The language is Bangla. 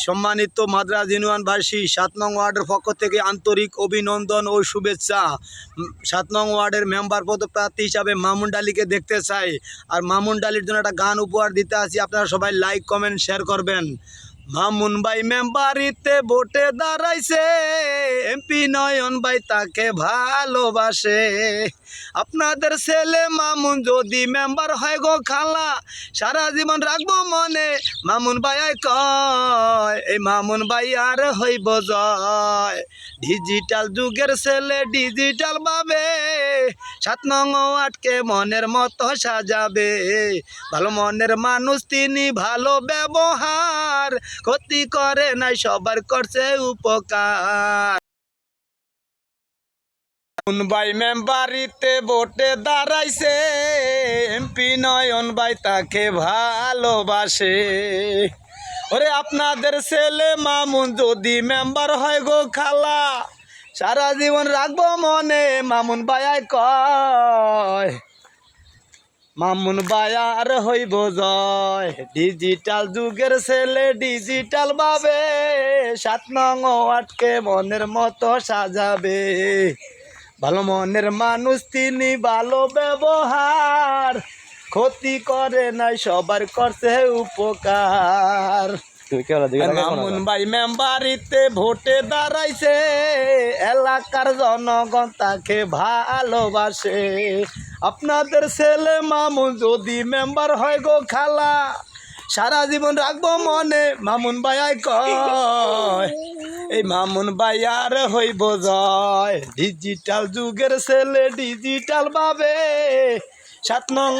সম্মানিত মাদ্রাজ ইউনিয়নবাসী ৭ নং ওয়ার্ডের পক্ষ থেকে আন্তরিক অভিনন্দন ও শুভেচ্ছা। ৭ নং ওয়ার্ডের মেম্বার পদপ্রার্থী হিসাবে মামুন ডালিকে দেখতে চাই। আর মামুন ডালির জন্য একটা গান উপহার দিতে আসি, আপনারা সবাই লাইক কমেন্ট শেয়ার করবেন। মামুন ভাই মেম্বারিতে ভোটে দাঁড়াইছে, এমপি নয়ন ভাই তাকে ভালোবাসে। আপনাদের ছেলে মামুন যদি মেম্বার হয় গো খালা, সারা জীবন রাখবো মনে। মামুন ভাই কয় এই মামুন ভাই আর হইব জয়। ডিজিটাল যুগের ছেলে ডিজিটাল ভাবে ৭ নং ওয়ার্ডকে মনের মতো সাজাবে। ভালো মনের মানুষ তিনি, ভালো ব্যবহার, ক্ষতি করে নাই সবার করছে উপকার। মামুন ভাই মেম্বারিতে ভোটে দাঁড়াইছে, এমপি নয়ন ভাই তাকে ভালোবাসে। ওরে আপনাদের ছেলে মামুন যদি মেম্বার হয় গো খালা, সারা জীবন রাখবো মনে। মামুন ভাই কয় মামুন ভাই আর হইব জয়। ডিজিটাল যুগের ছেলে ডিজিটাল ভাবে ৭ নং ওয়ার্ডকে মনের মতো সাজাবে। ভালো মনের মানুষ তিনি, ভালো ব্যবহার, ক্ষতি করে নাই সবার করছে উপকার। মামুন ভাই মেম্বারিতে ভোটে দাঁড়াইছে, এলাকার জনগণ তাকে ভালোবাসে। আপনাদের ছেলে মামুন যদি মেম্বার হয় গো খালা, সারা জীবন রাখবো মনে। মামুন ভাই কয় এই মামুন ভাই আর হইব জয়। ডিজিটাল যুগের ছেলে ডিজিটাল ভাবে ৭ নং